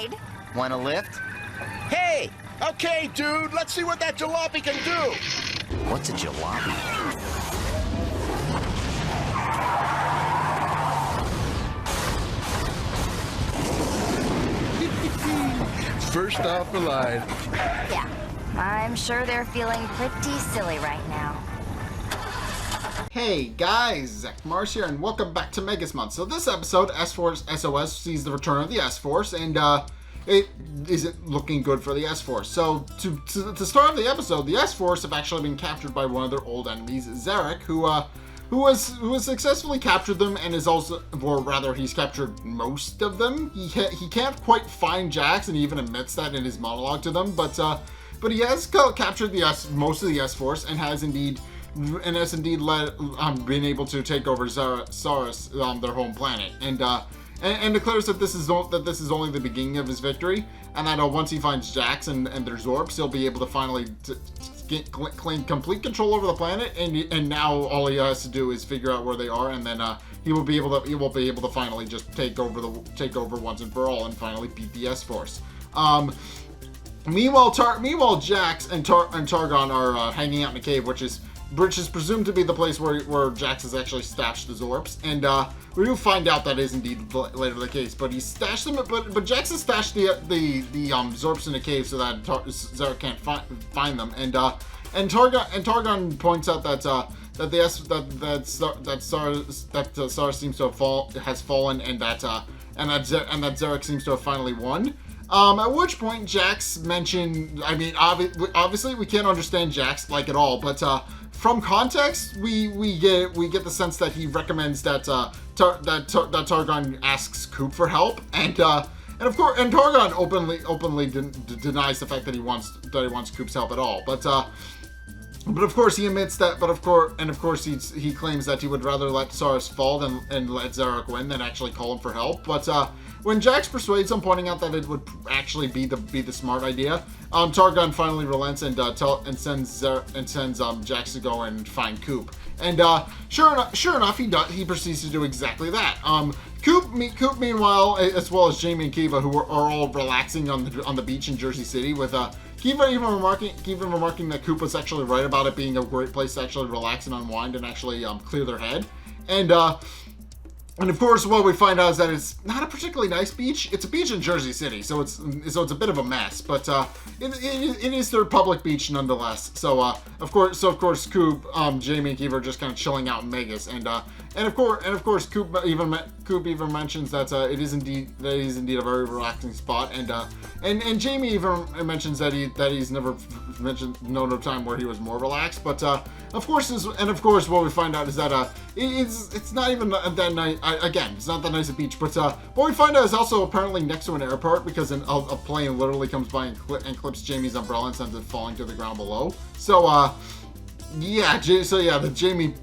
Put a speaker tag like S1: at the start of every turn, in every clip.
S1: ride.
S2: Want a lift?
S3: Hey! Okay, dude, let's see what that jalopy can do!
S2: What's a jalopy?
S4: First off the line.
S1: Yeah, I'm sure they're feeling pretty silly right now.
S5: Hey guys, Zack here, and welcome back to Megas Month. So this episode, S.O.S sees the return of the S-Force, and it isn't looking good for the S-Force. So to start the episode, the S-Force have actually been captured by one of their old enemies, Zarek, who has successfully captured them, and is also, or rather, he's captured most of them. He can't quite find Jax, and he even admits that in his monologue to them. But he has captured most of the S-Force, and has indeed been able to take over Sarus, their home planet, and declares that this is only the beginning of his victory, and that once he finds Jax and their Zorps, he'll be able to finally claim complete control over the planet, and now all he has to do is figure out where they are, and then he will be able to finally just take over once and for all, and finally beat the S-Force. Meanwhile, Jax and Targon are hanging out in a cave, which is presumed to be the place where Jax has actually stashed the Zorps, and we do find out that is indeed later the case. But he stashed them, but Jax has stashed the Zorps in a cave so that Zarek can't find them, and Targon points out that Sarus seems to has fallen, and that Zarek seems to have finally won. At which point Jax mentioned, I mean, obviously we can't understand Jax at all, but from context, we get the sense that he recommends that Targon asks Coop for help, and of course, Targon openly denies the fact that he wants Coop's help at all. But of course he admits that. But of course he claims that he would rather let Sarus fall and let Zarek win than actually call him for help. But when Jax persuades him, pointing out that it would actually be the smart idea, Targon finally relents and sends Jax to go and find Coop. And sure enough, he proceeds to do exactly that. Coop meanwhile, as well as Jamie and Kiva, who are all relaxing on the beach in Jersey City, with Kiva even remarking that Coop was actually right about it being a great place to actually relax and unwind and actually clear their head. And of course, what we find out is that it's not a particularly nice beach. It's a beach in Jersey City, so it's a bit of a mess. But it is their public beach nonetheless. So of course, Coop, Jamie, and Kiva are just kind of chilling out in Megas, and of course, Coop even mentions that it is indeed a very relaxing spot, and Jamie even mentions that he's never known a time where he was more relaxed. But of course, what we find out is that it's not even that nice. Again, it's not that nice a beach, but what we find out is also apparently next to an airport, because a plane literally comes by and clips Jamie's umbrella and sends it falling to the ground below. So the Jamie,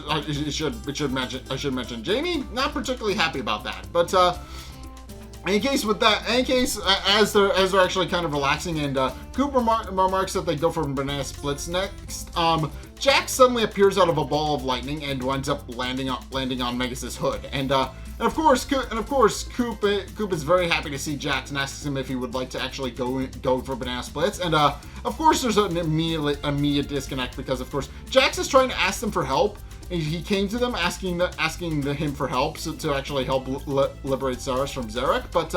S5: I should mention Jamie, not particularly happy about that, but as they're actually kind of relaxing, and Coop remarks that they go for banana splits next, Jax suddenly appears out of a ball of lightning and winds up landing on Megas' hood, and of course Coop is very happy to see Jax and asks him if he would like to actually go for banana splits, and of course there's an immediate disconnect, because of course Jax is trying to ask them for help. He came to them asking him for help, to actually help liberate Sarus from Zarek, but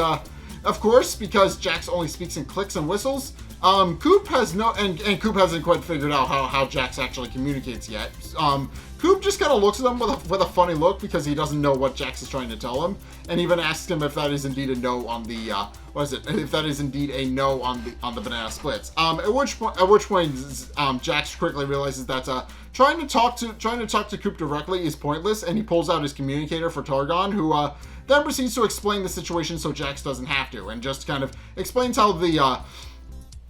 S5: of course, because Jax only speaks in clicks and whistles, Coop has Coop hasn't quite figured out how Jax actually communicates yet. Coop just kind of looks at him with a funny look, because he doesn't know what Jax is trying to tell him, and even asks him if that is indeed a no on the if that is indeed a no on the banana splits. At which point Jax quickly realizes that trying to talk to Coop directly is pointless, and he pulls out his communicator for Targon, who then proceeds to explain the situation so Jax doesn't have to, and just kind of explains how the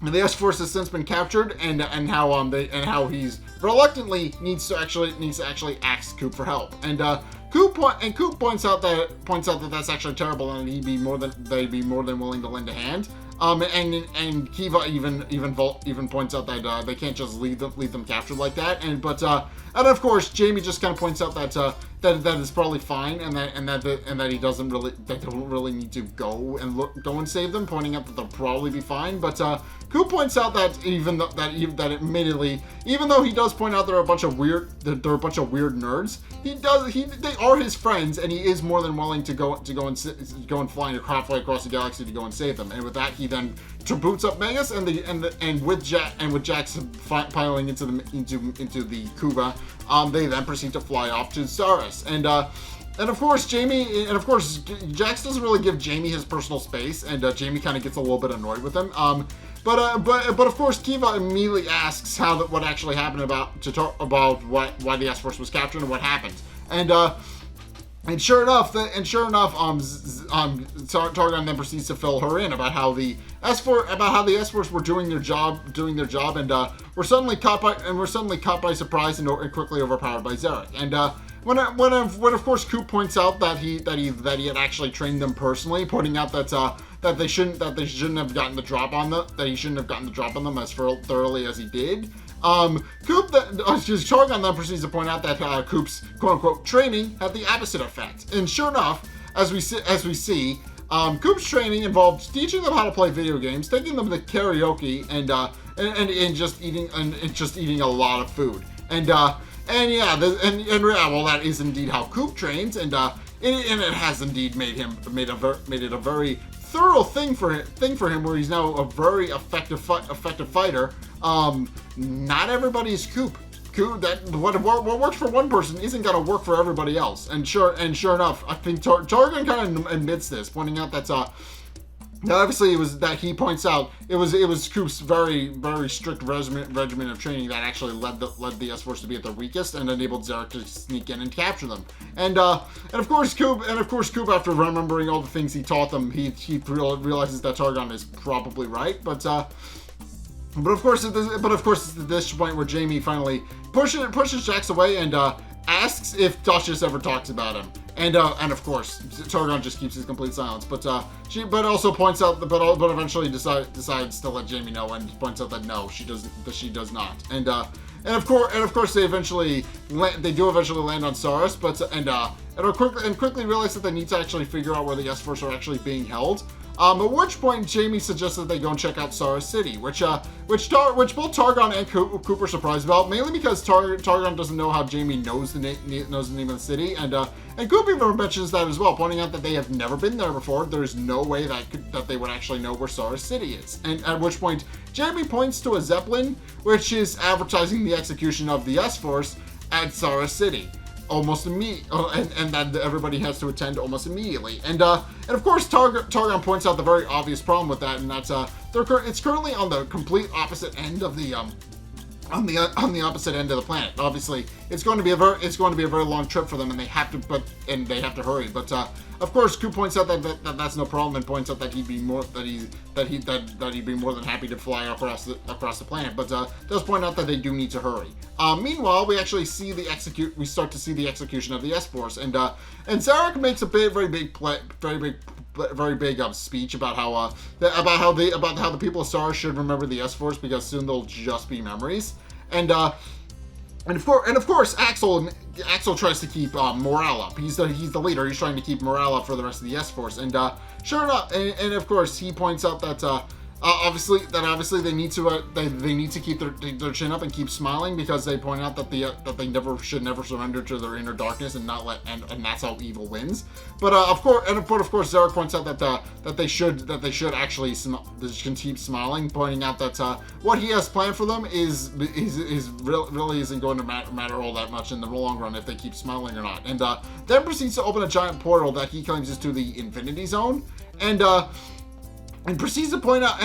S5: S-Force has since been captured, and how he's reluctantly needs to actually ask Coop for help, and Coop points out that that's actually terrible, and they'd be more than willing to lend a hand. And Kiva even points out that they can't just leave them captured like that. And of course Jamie just kind of points out that that is probably fine, and that he doesn't really need to go and save them, pointing out that they'll probably be fine. But Coop points out that even though he does point out they're a bunch of weird nerds, they are his friends, and he is more than willing to go and fly halfway across the galaxy to go and save them. And with that, he then boots up Megas, and with Jax piling into the Cuba, they then proceed to fly off to Sarus. And of course Jax doesn't really give Jamie his personal space, and Jamie kind of gets a little bit annoyed with him. But of course Kiva immediately asks what actually happened about why the S.O.S was captured and what happened. And sure enough, Targon then proceeds to fill her in about how the S.O.S were doing their job, and were suddenly caught by surprise and quickly overpowered by Zarek. And when of course Coop points out that he had actually trained them personally, pointing out that he shouldn't have gotten the drop on them as thoroughly as he did. Targon then proceeds to point out that Coop's quote-unquote training had the opposite effect. And sure enough, as we see, Coop's training involved teaching them how to play video games, taking them to karaoke, and just eating a lot of food. Well, that is indeed how Coop trains, and it has indeed made it a very thorough thing for him, where he's now a very effective fighter. Not everybody is Coop. What works for one person isn't gonna work for everybody else. And sure enough, I think Targon kind of admits this, pointing out that obviously he points out it was Coop's very, very strict regimen of training that actually led the S.O.S to be at their weakest and enabled Zarek to sneak in and capture them. And of course Coop, after remembering all the things he taught them, he realizes that Targon is probably right. But of course it's at this point where Jamie finally pushes Jax away and asks if Tasha ever talks about him. And of course Targon just keeps his complete silence. But also points out but eventually decides to let Jamie know, and points out that no, she does not. And of course they do eventually land on Sarus, and quickly realize that they need to actually figure out where the S.O.S are actually being held. At which point Jamie suggests that they go and check out Sarus City, which both Targon and Coop are surprised about, mainly because Targon doesn't know how Jamie knows the name of the city, and Coop even mentions that as well, pointing out that they have never been there before. There's no way that they would actually know where Sarus City is. And at which point Jamie points to a Zeppelin, which is advertising the execution of the S.O.S at Sarus City. Almost immediately, and that everybody has to attend almost immediately. And of course Targon points out the very obvious problem with that, and that's it's currently on the complete opposite end of the on the opposite end of the planet. Obviously, it's going to be a very long trip for them, and they have to hurry. But of course, Coop points out that that's no problem, and points out that he'd be more than happy to fly across the planet. But does point out that they do need to hurry. Meanwhile, we actually start to see the execution of the S.O.S, and Zarek makes a very big speech about how the people of Sarus should remember the S.O.S because soon they'll just be memories. And of course, Axel tries to keep morale up. He's the leader. He's trying to keep morale up for the rest of the S.O.S. And sure enough, and of course, he points out that obviously they need to keep their chin up and keep smiling, because they point out that they should never surrender to their inner darkness and that's how evil wins. But of course Zarek points out that they should actually keep smiling, pointing out that what he has planned for them really isn't going to matter all that much in the long run if they keep smiling or not. And then proceeds to open a giant portal that he claims is to the Infinity Zone, and proceeds to point out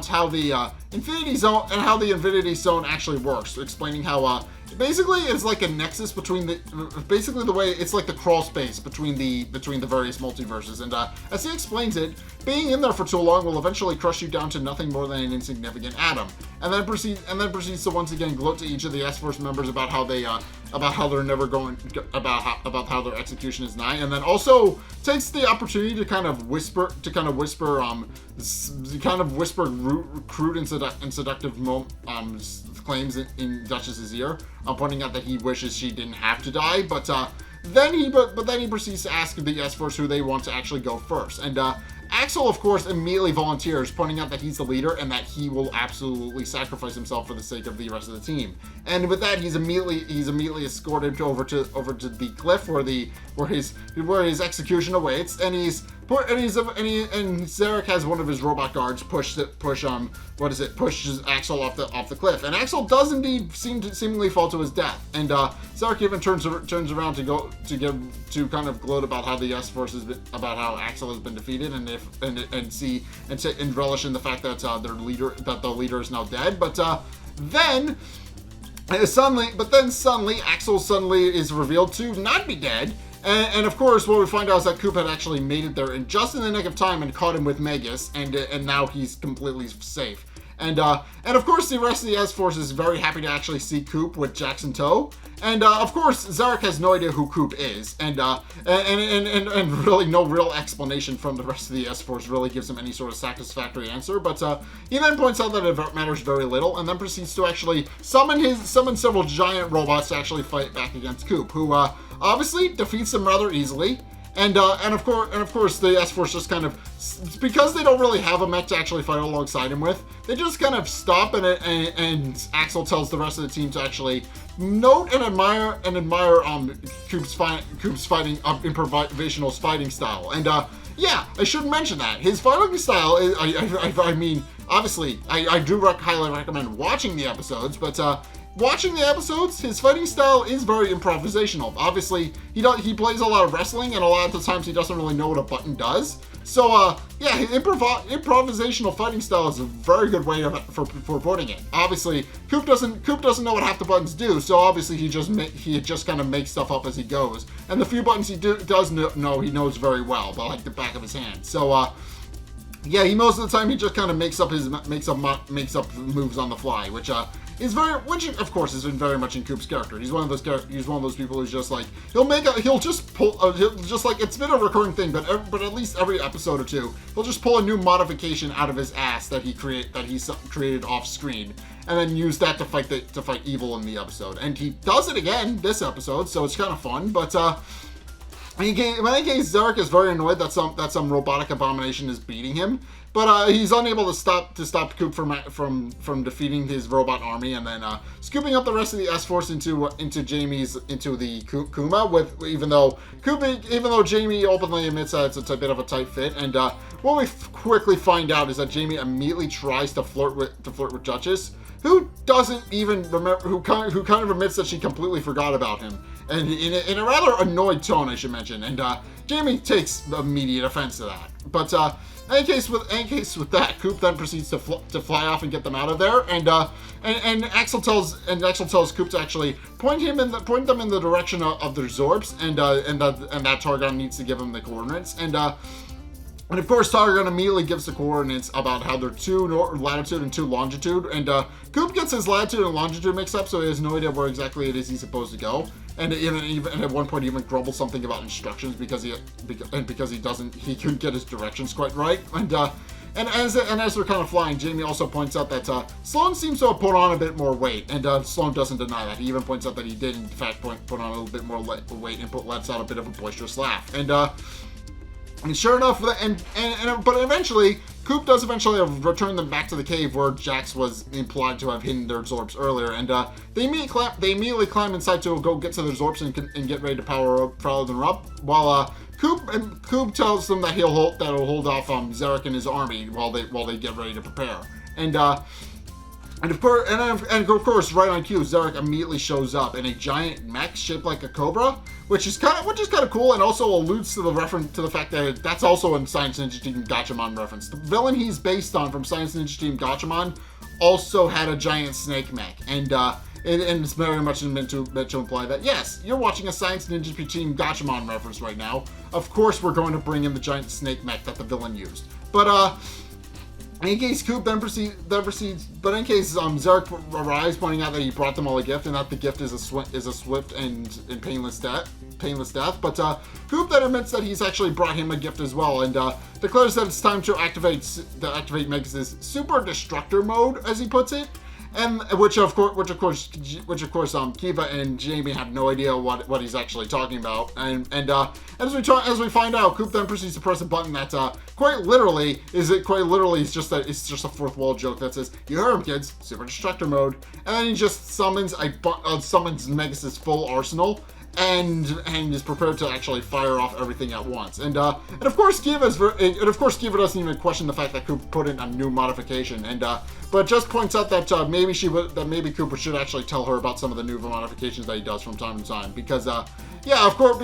S5: how the Infinity Zone and how the Infinity Zone actually works, explaining how basically it's like a nexus between the way it's like the crawl space between the various multiverses. And as he explains it, being in there for too long will eventually crush you down to nothing more than an insignificant atom. And then proceeds to once again gloat to each of the S.O.S members about how they how they're never going about how their execution is nigh, and then also takes the opportunity to kind of whisper crude and seductive claims in Duchess's ear, pointing out that he wishes she didn't have to die, but then he proceeds to ask the S-Force who they want to actually go first, and Axel, of course, immediately volunteers, pointing out that he's the leader and that he will absolutely sacrifice himself for the sake of the rest of the team. And with that, he's immediately escorted over to the cliff where his execution awaits, and Zarek has one of his robot guards push pushes Axel off the cliff, and Axel does indeed seemingly fall to his death, and Zarek even turns around to kind of gloat about how the S-Force about how Axel has been defeated, and relish in the fact that the leader is now dead, but then suddenly Axel is revealed to not be dead. And of course, what we find out is that Coop had actually made it there in just in the nick of time and caught him with Megas, and now he's completely safe. And of course, the rest of the S-Force is very happy to actually see Coop with Jax in tow. And of course, Zarek has no idea who Coop is, and really no real explanation from the rest of the S-Force really gives him any sort of satisfactory answer. But he then points out that it matters very little, and then proceeds to actually summon several giant robots to actually fight back against Coop, who obviously defeats him rather easily. And of course, the S-Force just kind of, because they don't really have a mech to actually fight alongside him with, they just kind of stop, and Axel tells the rest of the team to actually note and admire Coop's fighting improvisational fighting style. And yeah, I should mention that his fighting style is, I mean, obviously, I do highly recommend watching the episodes, but watching the episodes, his fighting style is very improvisational. Obviously, he plays a lot of wrestling, and a lot of the times he doesn't really know what a button does. So, yeah, his improvisational fighting style is a very good way for putting it. Obviously, Coop doesn't know what half the buttons do, so obviously he just kind of makes stuff up as he goes. And the few buttons he does know, he knows very well, but like the back of his hand. So, yeah, most of the time he just kind of makes up moves on the fly, which of course is very much in Coop's character. He's one of those people who's just like, he'll just like, it's been a recurring thing, but at least every episode or two, he'll just pull a new modification out of his ass that he created off screen, and then use that to fight evil in the episode. And he does it again this episode, so it's kind of fun, but in any case, Zarek is very annoyed that some robotic abomination is beating him, but he's unable to stop Coop from defeating his robot army, and then scooping up the rest of the S-Force into the Kuma. Even though Jamie openly admits that it's a bit of a tight fit, and what we quickly find out is that Jamie immediately tries to flirt with Duchess, who doesn't even remember, who kind of admits that she completely forgot about him, and in a rather annoyed tone, I should mention. And Jamie takes immediate offense to that. But in any case with that, Coop then proceeds to fly off and get them out of there. And Axel tells Coop to actually point them in the direction of their Zorps, and that Targon needs to give him the coordinates. And of course, Targon immediately gives the coordinates about how they're 2 latitude and 2 longitude, and Coop gets his latitude and longitude mixed up, so he has no idea where exactly it is he's supposed to go. And even at one point, even grumbles something about instructions because he couldn't get his directions quite right. And as they're kind of flying, Jamie also points out that Sloan seems to have put on a bit more weight, and Sloan doesn't deny that. He even points out that he did in fact put on a little bit more weight and lets out a bit of a boisterous laugh. And sure enough, but eventually, Coop does return them back to the cave where Jax was implied to have hidden their Zorps earlier, and they immediately climb inside to go get to their Zorps and get ready to follow them up, while Coop tells them that he'll hold off Zarek and his army while they get ready to prepare. And of course, right on cue, Zarek immediately shows up in a giant mech shaped like a cobra, which is kind of cool, and also alludes to the fact that that's also a Science Ninja Team Gatchaman reference. The villain he's based on from Science Ninja Team Gatchaman also had a giant snake mech, and it's very much meant to imply that yes, you're watching a Science Ninja Team Gatchaman reference right now. Of course, we're going to bring in the giant snake mech that the villain used, but In case Coop then proceeds, but in case Zarek arrives, pointing out that he brought them all a gift, and that the gift is a swift and painless death. But Coop then admits that he's actually brought him a gift as well, and declares that it's time to activate Megas' super destructor mode, as he puts it. And which of course Kiva and Jamie have no idea what he's actually talking about, and as we find out, Coop then proceeds to press a button that quite literally is just a fourth wall joke that says, "You heard him, kids, super destructor mode," and then he just summons Megas' full arsenal. And is prepared to actually fire off everything at once, and of course Kiva doesn't even question the fact that Coop put in a new modification, but just points out that maybe Coop should actually tell her about some of the new modifications that he does from time to time, because of course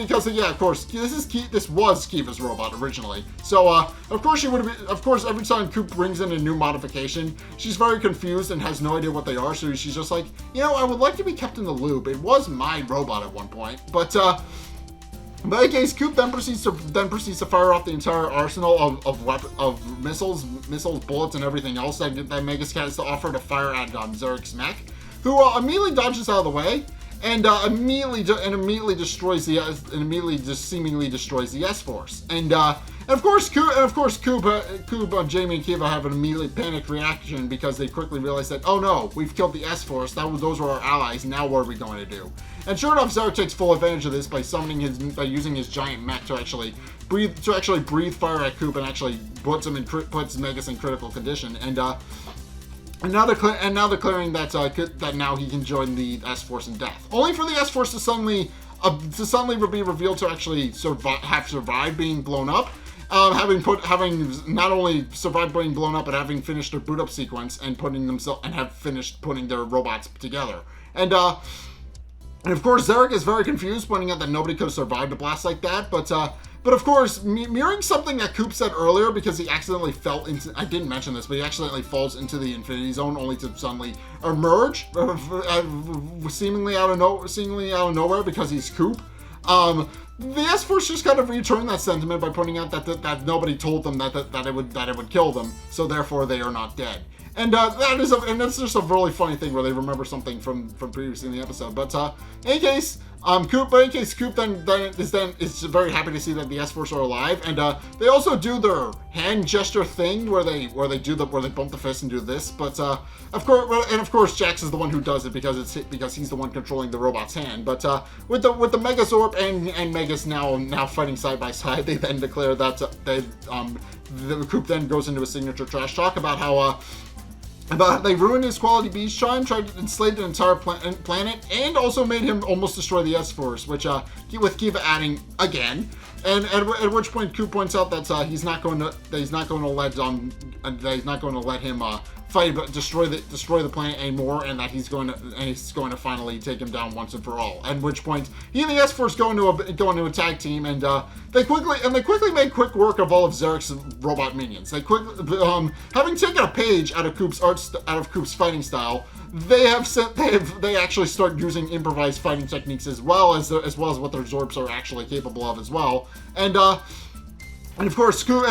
S5: this was Kiva's robot originally, so of course every time Coop brings in a new modification, she's very confused and has no idea what they are, so she's just like, I would like to be kept in the loop. It was my robot at one point. But in case, Coop then proceeds to fire off the entire arsenal of missiles, bullets, and everything else that Megas has to offer to fire at Zarek's mech, who immediately dodges out of the way and immediately seemingly destroys the S-Force. And of course, Coop, Jamie, and Kiva have an immediately panicked reaction because they quickly realize that, oh no, we've killed the S-Force. Those were our allies. Now what are we going to do? And sure enough, Zarek takes full advantage of this by using his giant mech to actually breathe fire at Coop and actually puts Megas in critical condition. And now declaring that now he can join the S-Force in death, only for the S-Force to suddenly be revealed to actually have survived being blown up. Having not only survived being blown up, but having finished their boot up sequence and have finished putting their robots together. And of course, Zarek is very confused, pointing out that nobody could have survived a blast like that. But of course, mirroring something that Coop said earlier, because he accidentally fell into, I didn't mention this, but he accidentally falls into the Infinity Zone only to suddenly emerge, seemingly out of nowhere because he's Coop. The S-Force just kind of returned that sentiment by pointing out that nobody told them that it would kill them, so therefore they are not dead. And that's just a really funny thing where they remember something from previously in the episode. But in case Coop then is very happy to see that the S-Force are alive, and they also do their hand gesture thing where they bump the fist and do this. But of course Jax is the one who does it because he's the one controlling the robot's hand. But with the Megazorb and Megas now fighting side by side, they then declare that the Coop then goes into a signature trash talk about how they ruined his quality beach charm, tried to enslave the entire planet, and also made him almost destroy the S-Force, which with Kiva adding again, and at which point Coop points out that he's not going to let him destroy the planet anymore, and that he's going to finally take him down once and for all. At which point he and the S-Force go into a tag team, and they quickly make quick work of all of Zarek's robot minions. They having taken a page out of Coop's fighting style, they actually start using improvised fighting techniques as well as what their Zorps are actually capable of as well. And of course, Coop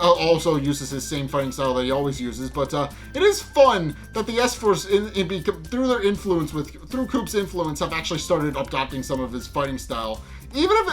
S5: also uses his same fighting style that he always uses. But it is fun that the S-Force, through Coop's influence, have actually started adopting some of his fighting style. Even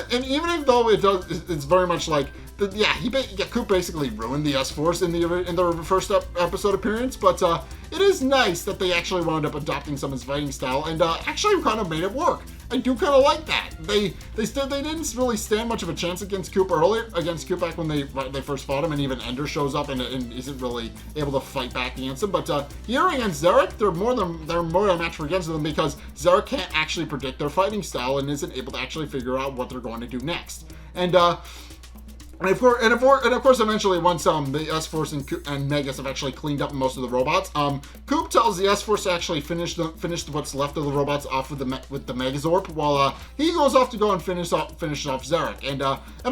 S5: though it's very much like, Coop basically ruined the S-Force in the first episode appearance. But it is nice that they actually wound up adopting some of his fighting style and actually kind of made it work. I do kind of like that. They didn't really stand much of a chance against Coop back when they first fought him, and even Ender shows up and isn't really able to fight back against him. But here against Zarek, they're more than a match for against them, because Zarek can't actually predict their fighting style and isn't able to actually figure out what they're going to do next. And of course, eventually, once the S-Force and Megas have actually cleaned up most of the robots, Coop tells the S-Force to actually finish what's left of the robots off with the Megazorb, while he goes off to go and finish off Zarek. And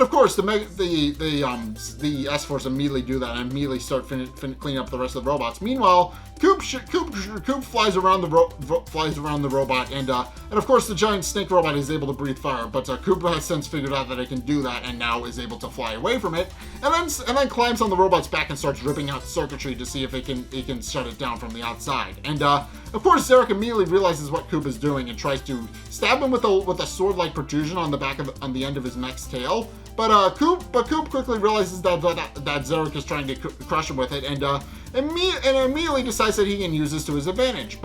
S5: of course, the S-Force immediately do that and immediately start cleaning up the rest of the robots. Meanwhile, Coop flies around the robot, and of course the giant snake robot is able to breathe fire. But Coop has since figured out that it can do that, and now is able to fly away from it, and then climbs on the robot's back and starts ripping out circuitry to see if he can shut it down from the outside. And of course, Zarek immediately realizes what Coop is doing and tries to stab him with a sword-like protrusion on the end of his mech's tail. But Coop quickly realizes that Zarek is trying to crush him with it, and immediately decides that he can use this to his advantage.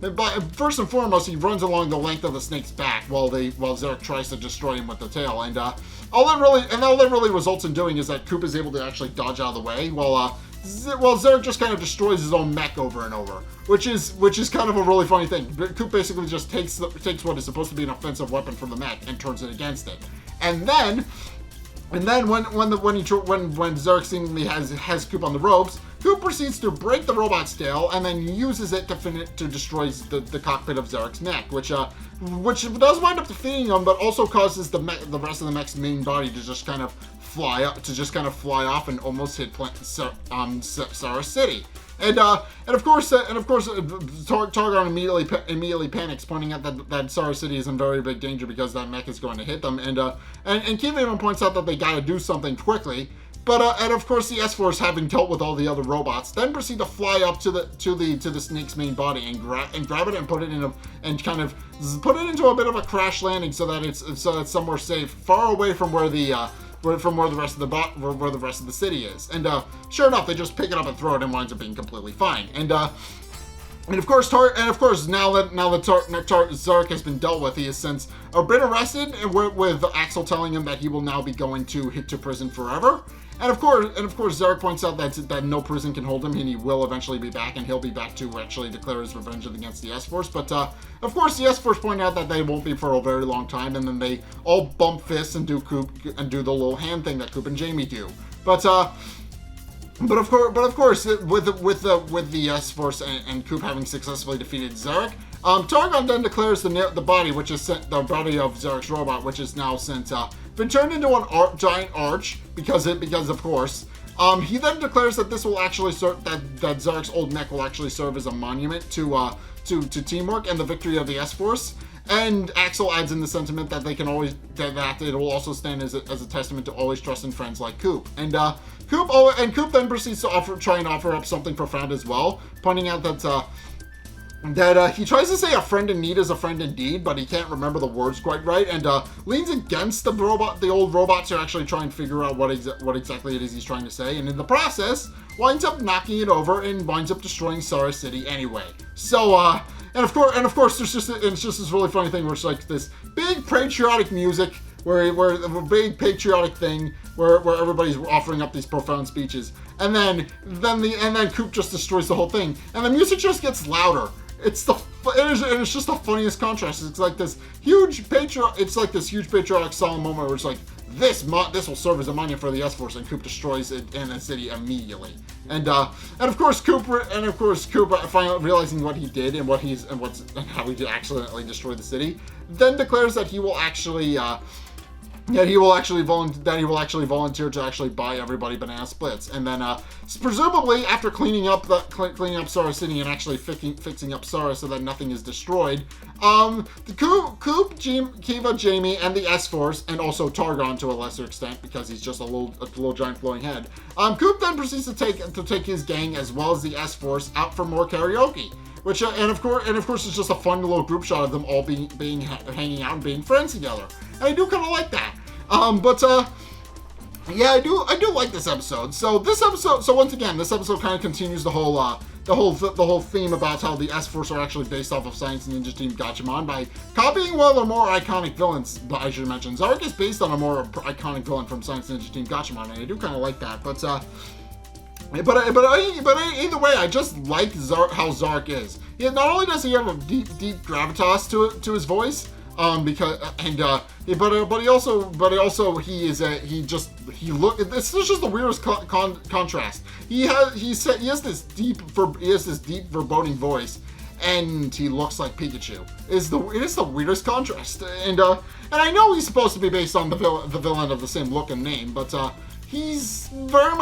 S5: But first and foremost, he runs along the length of the snake's back while Zarek tries to destroy him with the tail, and all that really results in doing is that Coop is able to actually dodge out of the way, while Zarek just kind of destroys his own mech over and over, which is kind of a really funny thing. Coop basically just takes what is supposed to be an offensive weapon from the mech and turns it against it, and then when Zarek seemingly has Coop on the ropes, Coop proceeds to break the robot's tail and then uses it to destroy the cockpit of Zarek's mech, which does wind up defeating him, but also causes the rest of the mech's main body to just kind of fly off and almost hit Sarus City. And of course, Targon immediately panics, pointing out that Sarus City is in very big danger because that mech is going to hit them. And Kiva even points out that they got to do something quickly. But and of course, the S.O.S, having dealt with all the other robots, then proceed to fly up to the snake's main body and grab it and put it into a bit of a crash landing so that it's somewhere safe, far away from where the rest of the city is. And sure enough, they just pick it up and throw it and winds up being completely fine. And of course, now that Zarek has been dealt with, he has since been arrested, with Axel telling him that he will now be going to prison forever. And of course, Zarek points out that no prison can hold him, and he will eventually be back, and he'll be back to actually declare his revenge against the S.O.S. But of course, the S.O.S point out that they won't be for a very long time, and then they all bump fists and do the little hand thing that Coop and Jamie do. But of course, with the S.O.S and Coop having successfully defeated Zarek, Targon then declares the body of Zarek's robot, which is now since been turned into an giant arch because of course. He then declares that this will actually that Zarek's old mech will actually serve as a monument to teamwork and the victory of the S.O.S. And Axel adds in the sentiment that that it will also stand as a testament to always trusting friends like Coop. And Coop then proceeds to try and offer up something profound as well, pointing out that he tries to say a friend in need is a friend indeed, but he can't remember the words quite right, and leans against the old robot to actually try and figure out what exactly it is he's trying to say, and in the process winds up knocking it over and winds up destroying Sarus City anyway. So and of course it's just this really funny thing where it's like this big patriotic music where a big patriotic thing where everybody's offering up these profound speeches, and then Coop just destroys the whole thing, and the music just gets louder. It's just the funniest contrast. It's like this huge patriotic solemn moment where it's like this will serve as a monument for the S.O.S, and Coop destroys it in the city immediately. And of course Coop finally realizing what he did and how he accidentally destroyed the city, then declares that he will actually volunteer to actually buy everybody banana splits, and then presumably after cleaning up Sarus City and actually fixing up Sarus so that nothing is destroyed, the Coop, Kiva, Jamie, and the S.O.S, and also Targon to a lesser extent because he's just a little giant flowing head. Coop then proceeds to take his gang as well as the S.O.S out for more karaoke. Which and of course it's just a fun little group shot of them all hanging out and being friends together. And I do kind of like that. Yeah, I do like this episode. So once again, this episode kind of continues the whole theme about how the S.O.S are actually based off of Science Ninja Team Gatchaman by copying one of the more iconic villains. I should mention Zarek is based on a more iconic villain from Science Ninja Team Gatchaman, and I do kind of like that. But either way, I just like how Zarek is. Not only does he have a deep gravitas to his voice, it's just the weirdest contrast. He has this deep foreboding voice, and he looks like Pikachu. It is the weirdest contrast, and I know he's supposed to be based on the villain of the same look and name, but he very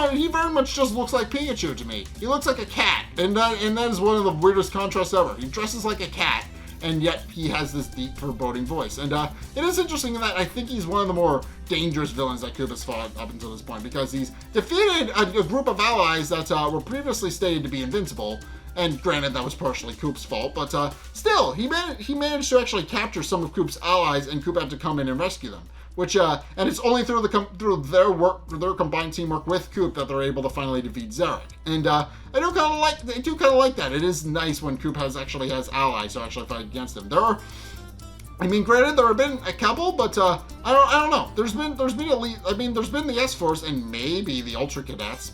S5: much just looks like Pikachu to me. He looks like a cat, and that is one of the weirdest contrasts ever. He dresses like a cat, and yet he has this deep, foreboding voice. And it is interesting in that I think he's one of the more dangerous villains that Coop has fought up until this point, because he's defeated a group of allies that were previously stated to be invincible. And granted, that was partially Coop's fault, but still, he managed to actually capture some of Coop's allies, and Coop had to come in and rescue them. Which and it's only through their combined teamwork with Coop that they're able to finally defeat Zarek. And I do kind of like that. It is nice when Coop actually has allies to actually fight against him. Granted, there have been a couple, but I don't know. There's been the S.O.S and maybe the Ultra Cadets,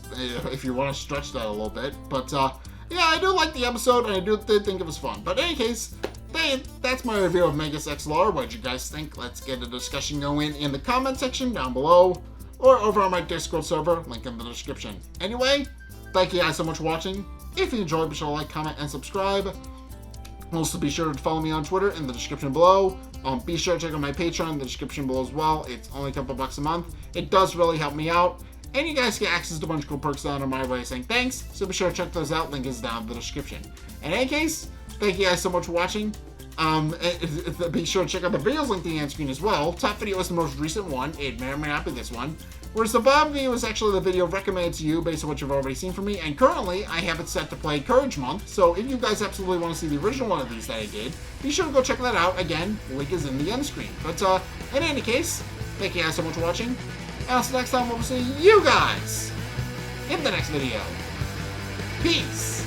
S5: if you want to stretch that a little bit. But yeah, I do like the episode, and I did think it was fun. But in any case, that's my review of Megas XLR. What did you guys think? Let's get a discussion going in the comment section down below, or over on my Discord server, link in the description. Anyway, thank you guys so much for watching. If you enjoyed, be sure to like, comment, and subscribe. Also, be sure to follow me on Twitter in the description below. Be sure to check out my Patreon in the description below as well. It's only a couple bucks a month. It does really help me out. And you guys get access to a bunch of cool perks down on my way of saying thanks. So be sure to check those out. Link is down in the description. In any case, thank you guys so much for watching. Be sure to check out the videos linked in the end screen as well. Top video is the most recent one. It may or may not be this one. Whereas the bottom video is actually the video recommended to you based on what you've already seen from me. And currently, I have it set to play Courage Month. So if you guys absolutely want to see the original one of these that I did, be sure to go check that out. Again, link is in the end screen. But in any case, thank you guys so much for watching. And until next time, we'll see you guys in the next video. Peace!